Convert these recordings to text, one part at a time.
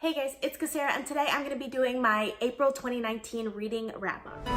Hey guys, it's Cassara, and today I'm going to be doing my April 2019 reading wrap-up.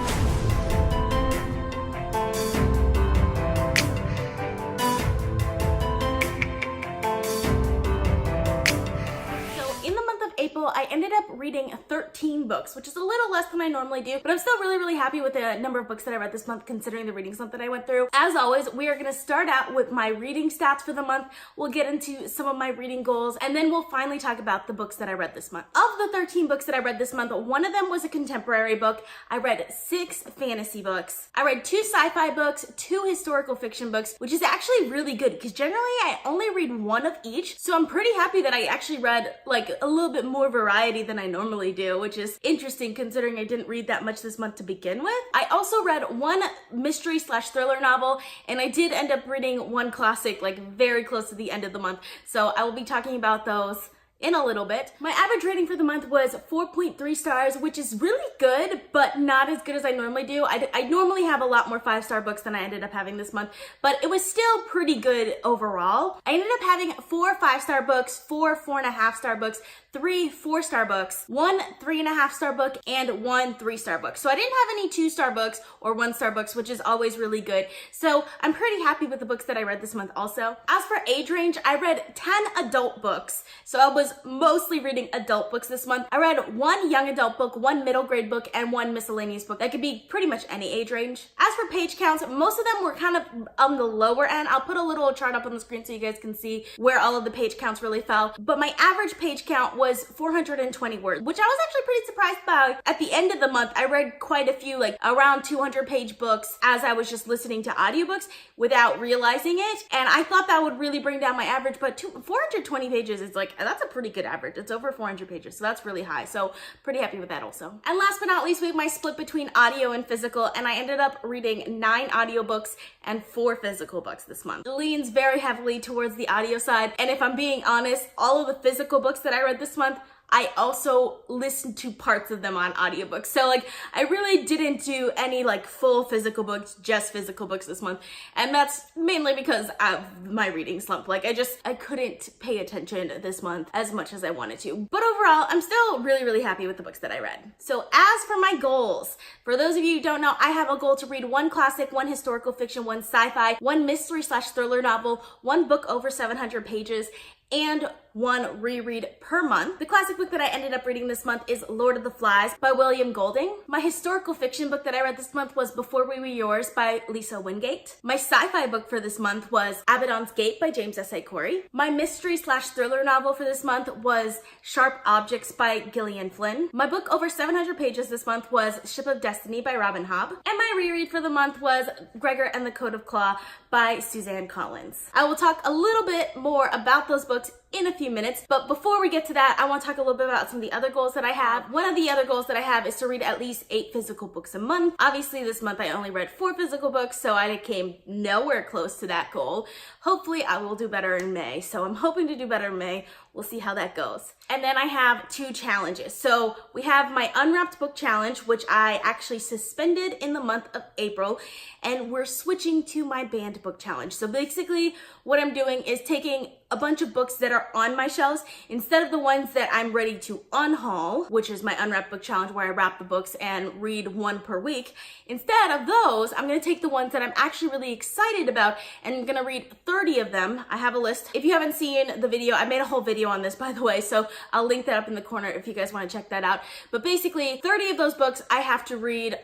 April, I ended up reading 13 books, which is a little less than I normally do, but I'm still really happy with the number of books that I read this month considering the reading slump that I went through. As always, we are going to start out with my reading stats for the month. We'll get into some of my reading goals, and then we'll finally talk about the books that I read this month. Of the 13 books that I read this month, one of them was a contemporary book. I read 6 fantasy books. I read 2 sci-fi books, 2 historical fiction books, which is actually really good because generally I only read one of each, so I'm pretty happy that I actually read like a little bit more variety than I normally do, which is interesting considering I didn't read that much this month to begin with. I also read 1 mystery/thriller novel, and I did end up reading 1 classic like very close to the end of the month, so I will be talking about those in a little bit. My average rating for the month was 4.3 stars, which is really good, but not as good as I normally do. I normally have a lot more 5-star books than I ended up having this month, but it was still pretty good overall. I ended up having 4 5-star books, 4 4.5-star books, 3 4-star books, 1 3.5-star book, and 1 3-star book. So I didn't have any 2-star books or 1-star books, which is always really good. So I'm pretty happy with the books that I read this month also. As for age range, I read 10 adult books. So I was mostly reading adult books this month. I read 1 young adult book, 1 middle grade book, and 1 miscellaneous book. That could be pretty much any age range. As for page counts, most of them were kind of on the lower end. I'll put a little chart up on the screen so you guys can see where all of the page counts really fell. But my average page count was 420 words, which I was actually pretty surprised by. At the end of the month, I read quite a few, like around 200 page books as I was just listening to audiobooks without realizing it. And I thought that would really bring down my average, but 420 pages is like, that's a pretty good average. It's over 400 pages, so that's really high. So pretty happy with that also. And last but not least, we have my split between audio and physical, and I ended up reading 9 audiobooks and 4 physical books this month. It leans very heavily towards the audio side, and if I'm being honest, all of the physical books that I read this month, I also listened to parts of them on audiobooks. So like, I really didn't do any like full physical books, just physical books this month. And that's mainly because of my reading slump. Like I couldn't pay attention this month as much as I wanted to. But overall, I'm still really happy with the books that I read. So as for my goals, for those of you who don't know, I have a goal to read 1 classic, 1 historical fiction, 1 sci-fi, 1 mystery/thriller novel, 1 book over 700 pages, and 1 reread per month. The classic book that I ended up reading this month is Lord of the Flies by William Golding. My historical fiction book that I read this month was Before We Were Yours by Lisa Wingate. My sci-fi book for this month was Abaddon Skate by James S.A. Corey. My mystery/thriller novel for this month was Sharp Objects by Gillian Flynn. My book over 700 pages this month was Ship of Destiny by Robin Hobb. And my reread for the month was Gregor and the Code of Claw by Suzanne Collins. I will talk a little bit more about those books in a few minutes, but before we get to that, I want to talk a little bit about some of the other goals that I have. One of the other goals that I have is to read at least 8 physical books a month. Obviously this month I only read 4 physical books, so I came nowhere close to that goal. Hopefully I will do better in May, so I'm hoping to do better in May. We'll see how that goes. And then I have 2 challenges. So we have my Unwrapped Book Challenge, which I actually suspended in the month of April, and we're switching to my Banned Book Challenge. So basically what I'm doing is taking a bunch of books that are on my shelves instead of the ones that I'm ready to unhaul, which is my Unwrapped Book Challenge where I wrap the books and read 1 per week. Instead of those, I'm gonna take the ones that I'm actually really excited about and I'm gonna read 30 of them. I have a list. If you haven't seen the video, I made a whole video on this, by the way, so I'll link that up in the corner if you guys want to check that out. But basically 30 of those books I have to read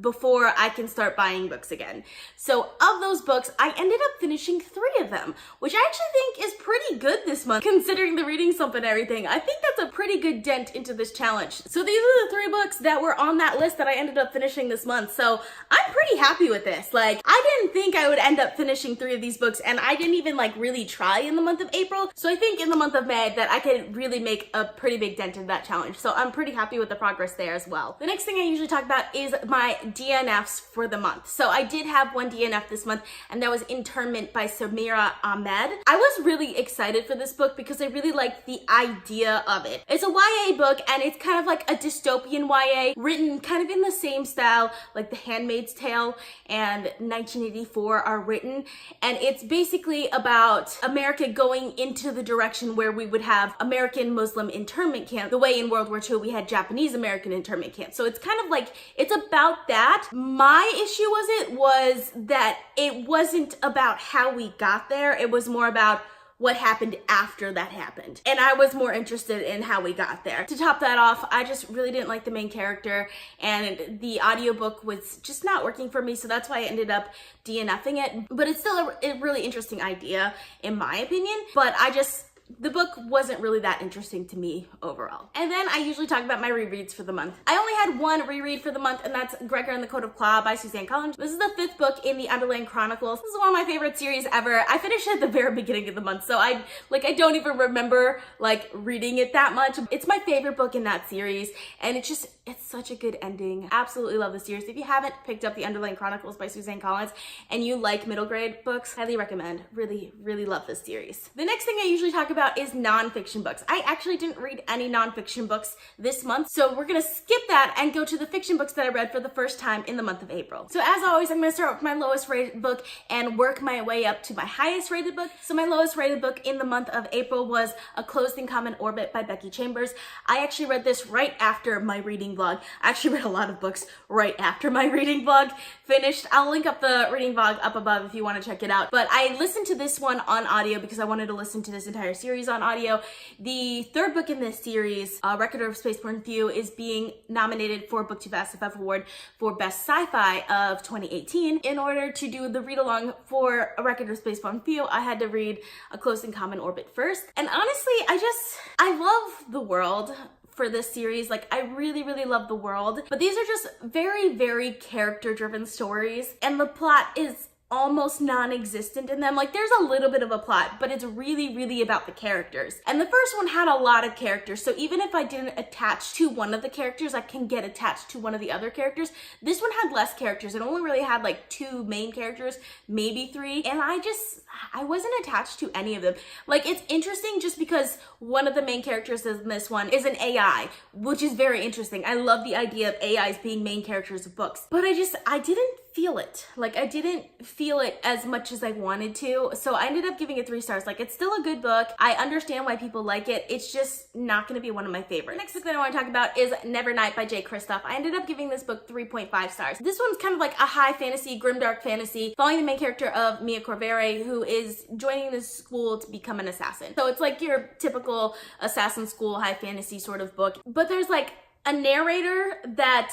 before I can start buying books again. So of those books, I ended up finishing 3 of them, which I actually think is pretty good this month considering the reading slump and everything. I think that's a pretty good dent into this challenge. So these are the 3 books that were on that list that I ended up finishing this month. So I'm pretty happy with this. Like, I didn't think I would end up finishing 3 of these books, and I didn't even like really try in the month of April. So I think in the month of May that I could really make a pretty big dent in that challenge. So I'm pretty happy with the progress there as well. The next thing I usually talk about is my DNFs for the month. So I did have 1 DNF this month, and that was Internment by Samira Ahmed. I was really excited for this book because I really liked the idea of it. It's a YA book, and it's kind of like a dystopian YA written kind of in the same style like The Handmaid's Tale and 1984 are written. And it's basically about America going into the direction where we would have American Muslim internment camp, the way in World War II we had Japanese American internment camp. So it's kind of like, it's about that. My issue was that it wasn't about how we got there. It was more about what happened after that happened. And I was more interested in how we got there. To top that off, I just really didn't like the main character, and the audiobook was just not working for me, so that's why I ended up DNFing it. But it's still a really interesting idea in my opinion, but the book wasn't really that interesting to me overall. And then I usually talk about my rereads for the month. I only had one reread for the month, and that's Gregor and the Code of Claw by Suzanne Collins. This is the 5th book in the Abaddon Chronicles. This is one of my favorite series ever. I finished it at the very beginning of the month, so I don't even remember like reading it that much. It's my favorite book in that series, and it's such a good ending. Absolutely love the series. If you haven't picked up the Abaddon Chronicles by Suzanne Collins and you like middle grade books, highly recommend. Really, really love this series. The next thing I usually talk about is nonfiction books. I actually didn't read any nonfiction books this month, so we're gonna skip that and go to the fiction books that I read for the first time in the month of April. So as always, I'm gonna start with my lowest rated book and work my way up to my highest rated book. So my lowest rated book in the month of April was A Closed and Common Orbit by Becky Chambers. I actually read this right after my reading vlog. I actually read a lot of books right after my reading vlog finished. I'll link up the reading vlog up above if you want to check it out. But I listened to this one on audio because I wanted to listen to this entire series on audio. The 3rd book in this series, Record of Spaceborne Few, is being nominated for BookTube SFF Award for Best Sci-Fi of 2018. In order to do the read-along for A Record of Spaceborne Few, I had to read A Close and Common Orbit first. And honestly, I love the world for this series. Like, I really, really love the world, but these are just very, very character-driven stories, and the plot is almost non-existent in them. Like, there's a little bit of a plot, but it's really, really about the characters. And the first one had a lot of characters, so even if I didn't attach to one of the characters, I can get attached to one of the other characters. This one had less characters. It only really had like 2 main characters, maybe 3, and I wasn't attached to any of them. Like, it's interesting just because one of the main characters in this one is an AI, which is very interesting. I love the idea of AIs being main characters of books, but I didn't feel it. Like, I didn't feel it as much as I wanted to, so I ended up giving it 3 stars. Like, it's still a good book. I understand why people like it. It's just not gonna be one of my favorites. The next book that I want to talk about is Nevernight by Jay Kristoff. I ended up giving this book 3.5 stars. This one's kind of like a high fantasy, grimdark fantasy, following the main character of Mia Corvere, who is joining this school to become an assassin. So it's like your typical assassin school, high fantasy sort of book, but there's like a narrator that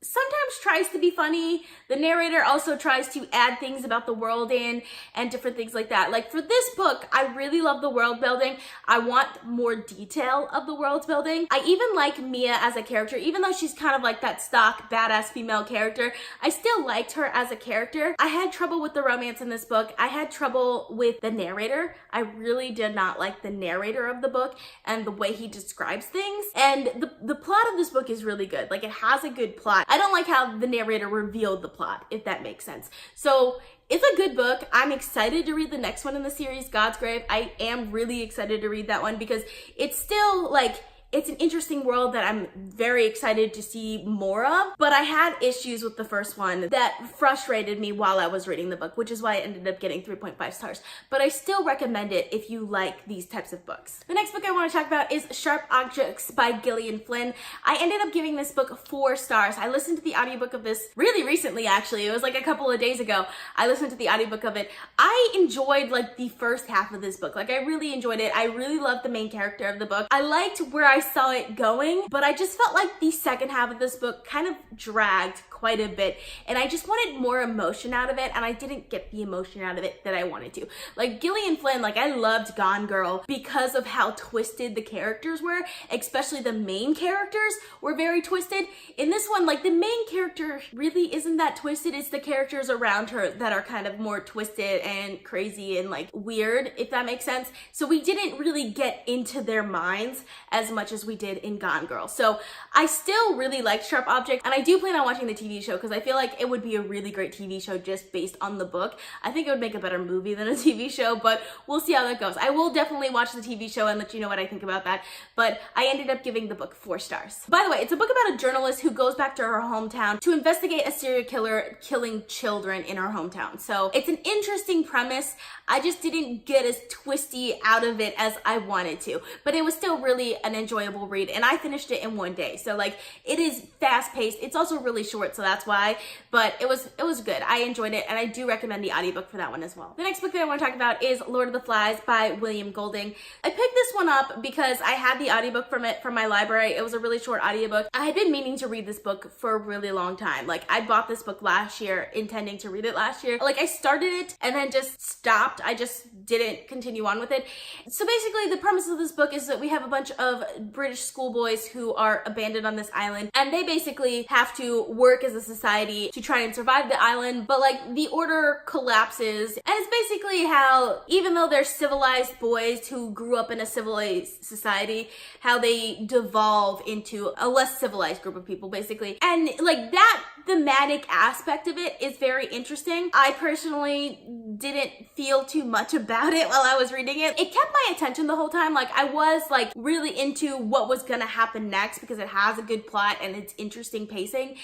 sometimes tries to be funny. The narrator also tries to add things about the world in and different things like that. Like, for this book, I really love the world building. I want more detail of the world building. I even like Mia as a character, even though she's kind of like that stock badass female character. I still liked her as a character. I had trouble with the romance in this book. I had trouble with the narrator. I really did not like the narrator of the book and the way he describes things. And the plot of this book is really good. Like, it has a good plot. I don't like how the narrator revealed the plot, if that makes sense. So it's a good book. I'm excited to read the next one in the series, God's Grave. I am really excited to read that one because it's still like, it's an interesting world that I'm very excited to see more of, but I had issues with the first one that frustrated me while I was reading the book, which is why I ended up getting 3.5 stars. But I still recommend it if you like these types of books. The next book I want to talk about is Sharp Objects by Gillian Flynn. I ended up giving this book 4 stars. I listened to the audiobook of this really recently, actually. It was like a couple of days ago. I listened to the audiobook of it. I enjoyed like the first half of this book. Like, I really enjoyed it. I really loved the main character of the book. I liked where I saw it going, but I just felt like the second half of this book kind of dragged quite a bit, and I just wanted more emotion out of it, and I didn't get the emotion out of it that I wanted to. Like, Gillian Flynn, like, I loved Gone Girl because of how twisted the characters were, especially the main characters were very twisted. In this one, like, the main character really isn't that twisted. It's the characters around her that are kind of more twisted and crazy and like weird, if that makes sense. So we didn't really get into their minds as much much as we did in Gone Girl. So I still really liked Sharp Object, and I do plan on watching the TV show because I feel like it would be a really great TV show just based on the book. I think it would make a better movie than a TV show, but we'll see how that goes. I will definitely watch the TV show and let you know what I think about that, but I ended up giving the book 4 stars. By the way, it's a book about a journalist who goes back to her hometown to investigate a serial killer killing children in her hometown. So it's an interesting premise. I just didn't get as twisty out of it as I wanted to, but it was still really an enjoyable read, and I finished it in one day. So like, it is fast paced. It's also really short, so that's why, but it was good. I enjoyed it, and I do recommend the audiobook for that one as well. The next book that I want to talk about is Lord of the Flies by William Golding. I picked this one up because I had the audiobook from it from my library. It was a really short audiobook. I had been meaning to read this book for a really long time. Like, I bought this book last year, intending to read it last year. Like, I started it and then just stopped. I just didn't continue on with it. So basically, the premise of this book is that we have a bunch of British schoolboys who are abandoned on this island, and they basically have to work as a society to try and survive the island, but like, the order collapses, and it's basically how, even though they're civilized boys who grew up in a civilized society, how they devolve into a less civilized group of people, basically. And like, that thematic aspect of it is very interesting. I personally didn't feel too much about it while I was reading it. It kept my attention the whole time. Like, I was like really into what was gonna happen next because it has a good plot and it's interesting pacing.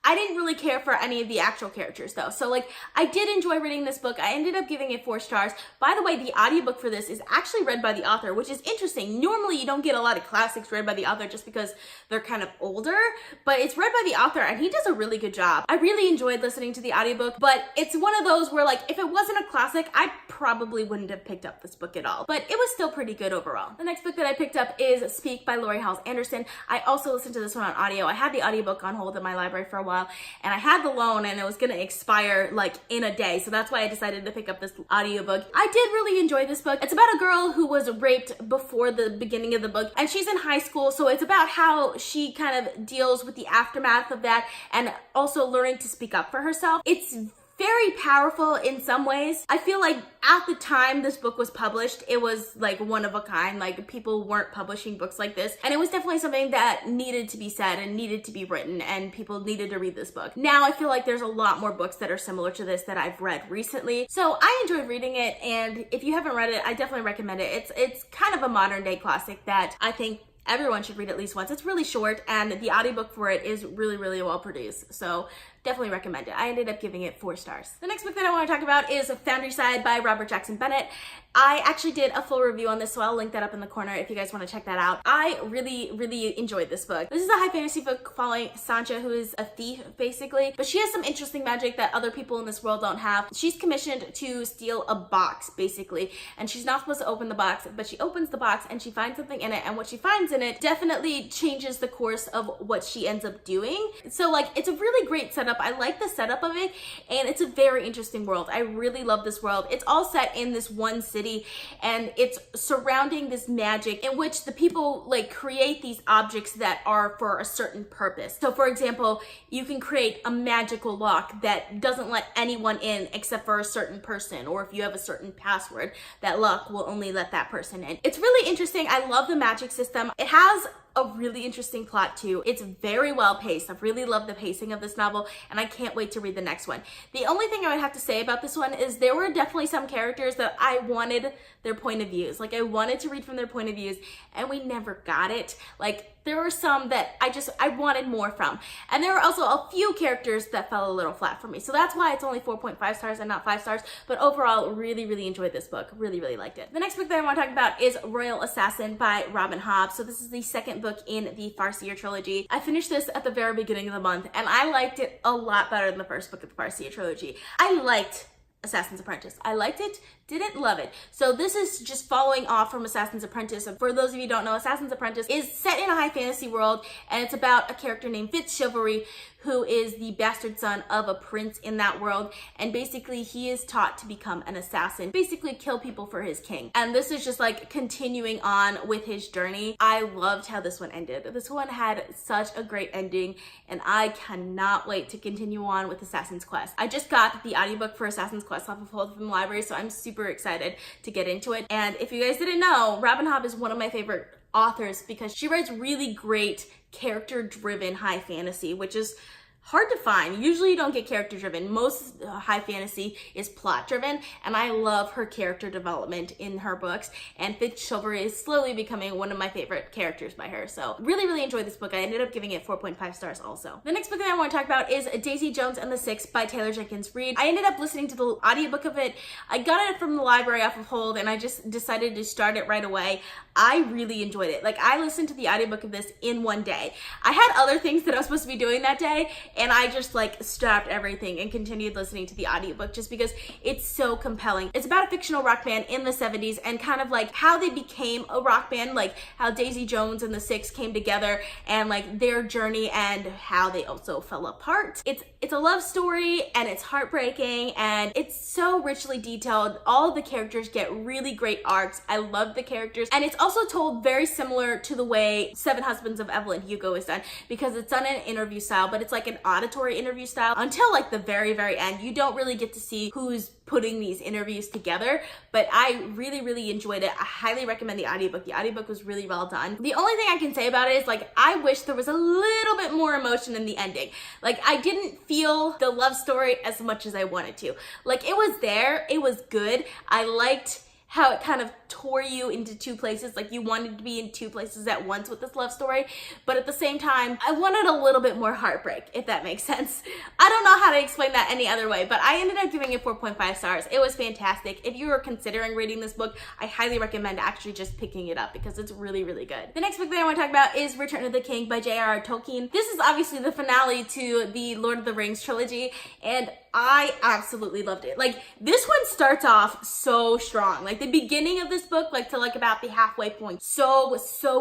I didn't really care for any of the actual characters though. So like, I did enjoy reading this book. I ended up giving it 4 stars. By the way, the audiobook for this is actually read by the author, which is interesting. Normally you don't get a lot of classics read by the author just because they're kind of older, but it's read by the author and he does a really good job. I really enjoyed listening to the audiobook, but it's one of those where like, if it wasn't a classic, I probably wouldn't have picked up this book at all, but it was still pretty good overall. The next book that I picked up is Speak by Lori Halse Anderson. I also listened to this one on audio. I had the audiobook on hold in my library for a while, and I had the loan and it was gonna expire like in a day, so that's why I decided to pick up this audiobook. I did really enjoy this book. It's about a girl who was raped before the beginning of the book, and she's in high school, so it's about how she kind of deals with the aftermath of that and also learning to speak up for herself. It's very powerful in some ways. I feel like at the time this book was published, it was like one of a kind. Like, people weren't publishing books like this, and it was definitely something that needed to be said and needed to be written, and people needed to read this book. Now I feel like there's a lot more books that are similar to this that I've read recently, so I enjoyed reading it, and if you haven't read it, I definitely recommend it. It's kind of a modern day classic that I think everyone should read at least once. It's really short, and the audiobook for it is really, really well produced. So definitely recommend it. I ended up giving it 4 stars. The next book that I want to talk about is Foundry Side by Robert Jackson Bennett. I actually did a full review on this, so I'll link that up in the corner if you guys want to check that out. I really, really enjoyed this book. This is a high fantasy book following Sancha, who is a thief, basically, but she has some interesting magic that other people in this world don't have. She's commissioned to steal a box, basically, and she's not supposed to open the box, but she opens the box and she finds something in it, and what she finds in it definitely changes the course of what she ends up doing. So like, it's a really great setup. I like the setup of it, and it's a very interesting world. I really love this world. It's all set in this one city, and it's surrounding this magic in which the people like create these objects that are for a certain purpose. So for example, you can create a magical lock that doesn't let anyone in except for a certain person, or if you have a certain password, that lock will only let that person in. It's really interesting. I love the magic system. It has a really interesting plot too. It's very well paced. I really love the pacing of this novel, and I can't wait to read the next one. The only thing I would have to say about this one is there were definitely some characters that I wanted their point of views. Like, I wanted to read from their point of views, and we never got it. Like, there were some that I wanted more from. And there were also a few characters that fell a little flat for me. So that's why it's only 4.5 stars and not 5 stars. But overall, really, really enjoyed this book. Really, really liked it. The next book that I want to talk about is Royal Assassin by Robin Hobb. So this is the second book in the Farseer trilogy. I finished this at the very beginning of the month, and I liked it a lot better than the first book of the Farseer trilogy. I liked Assassin's Apprentice. I liked it, didn't love it. So this is just following off from Assassin's Apprentice. And for those of you who don't know, Assassin's Apprentice is set in a high fantasy world, and it's about a character named Fitzchivalry, who is the bastard son of a prince in that world, and basically he is taught to become an assassin, basically kill people for his king. And this is just like continuing on with his journey. I loved how this one ended. This one had such a great ending, and I cannot wait to continue on with Assassin's Quest. I just got the audiobook for Assassin's Quest off of hold from the library, so I'm super excited to get into it. And if you guys didn't know, Robin Hobb is one of my favorite authors because she writes really great character-driven high fantasy, which is hard to find. Usually you don't get character driven. Most high fantasy is plot driven, and I love her character development in her books, and Fifth Chivalry is slowly becoming one of my favorite characters by her. So really enjoyed this book. I ended up giving it 4.5 stars also. The next book that I want to talk about is Daisy Jones and the Six by Taylor Jenkins Reid. I ended up listening to the audiobook of it. I got it from the library off of hold, and I just decided to start it right away. I really enjoyed it. Like, I listened to the audiobook of this in one day. I had other things that I was supposed to be doing that day, and I just like stopped everything and continued listening to the audiobook just because it's so compelling. It's about a fictional rock band in the 70s and kind of like how they became a rock band, like how Daisy Jones and the Six came together and like their journey and how they also fell apart. It's a love story, and it's heartbreaking, and it's so richly detailed. All of the characters get really great arcs. I love the characters, and it's also told very similar to the way Seven Husbands of Evelyn Hugo is done, because it's done in an interview style, but it's like an auditory interview style until like the very end. You don't really get to see who's putting these interviews together, but I really enjoyed it. I highly recommend the audiobook. The audiobook was really well done. The only thing I can say about it is like, I wish there was a little bit more emotion in the ending. Like, I didn't feel the love story as much as I wanted to. Like, it was there, it was good. I liked how it kind of tore you into two places, like you wanted to be in two places at once with this love story, but at the same time, I wanted a little bit more heartbreak, if that makes sense. I don't know how to explain that any other way, but I ended up giving it 4.5 stars. It was fantastic. If you are considering reading this book, I highly recommend actually just picking it up because it's really good. The next book that I want to talk about is Return of the King by J.R.R. Tolkien. This is obviously the finale to the Lord of the Rings trilogy, and I absolutely loved it. Like, this one starts off so strong. Like, the beginning of this book, like to like about the halfway point, so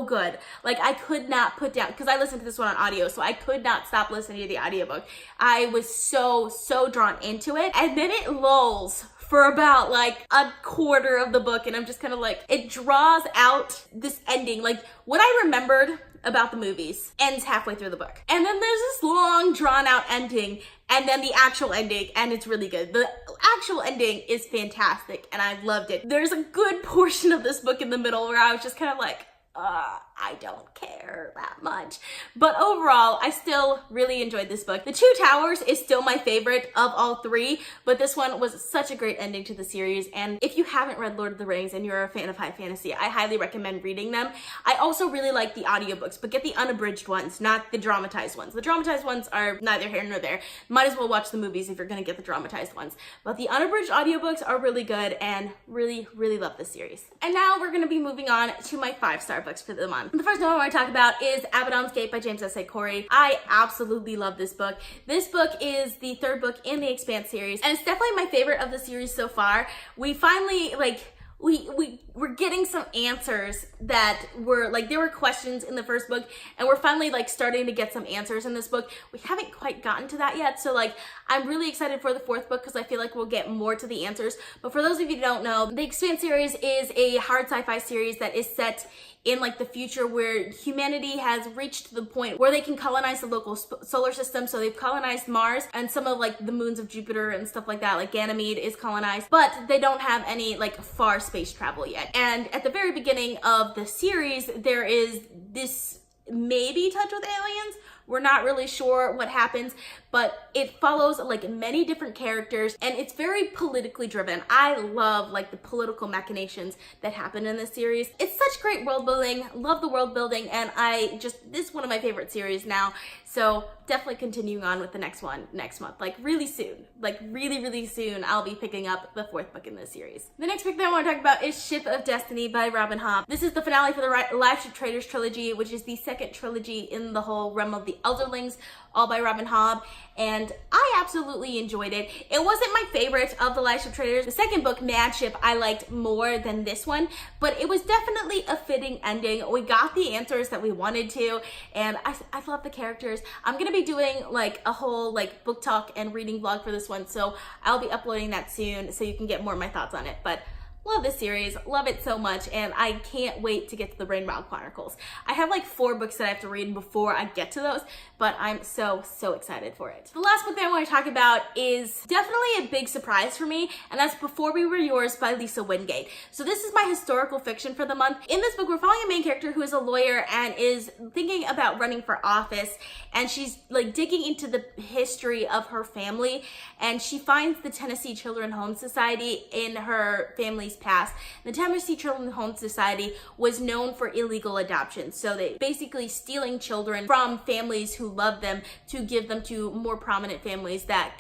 good. Like, I could not put down, because I listened to this one on audio, so I could not stop listening to the audiobook. I was so drawn into it, and then it lulls for about like a quarter of the book, and I'm just kind of like, it draws out this ending. Like, what I remembered about the movies ends halfway through the book, and then there's this long drawn out ending, and then the actual ending, and it's really good. The actual ending is fantastic, and I loved it. There's a good portion of this book in the middle where I was just kind of like, I don't care that much. But overall, I still really enjoyed this book. The Two Towers is still my favorite of all three, but this one was such a great ending to the series. And if you haven't read Lord of the Rings and you're a fan of high fantasy, I highly recommend reading them. I also really like the audiobooks, but get the unabridged ones, not the dramatized ones. The dramatized ones are neither here nor there. Might as well watch the movies if you're gonna get the dramatized ones. But the unabridged audiobooks are really good, and really love this series. And now we're gonna be moving on to my 5-star books for the month. The first one I want to talk about is Abaddon Skate by James S.A. Corey. I absolutely love this book. This book is the third book in the Expanse series, and it's definitely my favorite of the series so far. We finally, like, we're getting some answers that were like, there were questions in the first book, and we're finally like starting to get some answers in this book. We haven't quite gotten to that yet, so like, I'm really excited for the fourth book because I feel like we'll get more to the answers. But for those of you who don't know, the Expanse series is a hard sci-fi series that is set in like the future where humanity has reached the point where they can colonize the local solar system. So they've colonized Mars and some of like the moons of Jupiter and stuff like that, like Ganymede is colonized, but they don't have any like far space travel yet. And at the very beginning of the series, there is this maybe touch with aliens. We're not really sure what happens, but it follows like many different characters, and it's very politically driven. I love like the political machinations that happen in this series. It's such great world building, love the world building, and this is one of my favorite series now. So definitely continuing on with the next one next month, like really soon, like really soon, I'll be picking up the fourth book in this series. The next book that I want to talk about is Ship of Destiny by Robin Hobb. This is the finale for the Lives of Traitors trilogy, which is the second trilogy in the whole realm of the Elderlings, all by Robin Hobb, and I absolutely enjoyed it. It wasn't my favorite of the Lives of Traitors. The second book, Mad Ship, I liked more than this one, but it was definitely a fitting ending. We got the answers that we wanted to, and I love the characters. I'm gonna be doing like a whole like book talk and reading vlog for this one, so I'll be uploading that soon so you can get more of my thoughts on it. But love this series, love it so much, and I can't wait to get to the Rainbow Chronicles. I have like 4 books that I have to read before I get to those, but I'm so excited for it. The last book that I want to talk about is definitely a big surprise for me, and that's Before We Were Yours by Lisa Wingate. So this is my historical fiction for the month. In this book, we're following a main character who is a lawyer and is thinking about running for office, and she's like digging into the history of her family, and she finds the Tennessee Children's Home Society in her family's past. The Tennessee Children's Home Society was known for illegal adoption, so they basically stealing children from families who loved them to give them to more prominent families that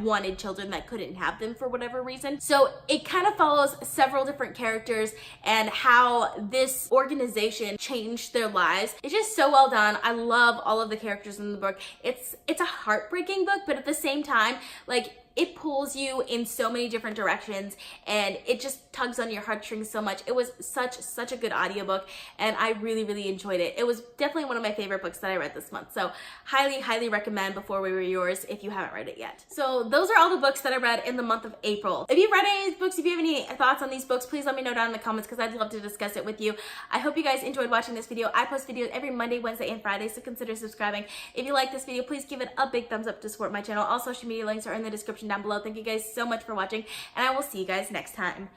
wanted children that couldn't have them for whatever reason. So it kind of follows several different characters and how this organization changed their lives. It's just so well done. I love all of the characters in the book. It's a heartbreaking book, but at the same time, like, it pulls you in so many different directions and it just tugs on your heartstrings so much. It was such a good audiobook and I really enjoyed it. It was definitely one of my favorite books that I read this month. So highly recommend Before We Were Yours if you haven't read it yet. So those are all the books that I read in the month of April. If you've read any of these books, if you have any thoughts on these books, please let me know down in the comments because I'd love to discuss it with you. I hope you guys enjoyed watching this video. I post videos every Monday, Wednesday, and Friday, so consider subscribing. If you like this video, please give it a big thumbs up to support my channel. All social media links are in the description down below. Thank you guys so much for watching, and I will see you guys next time.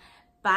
Bye.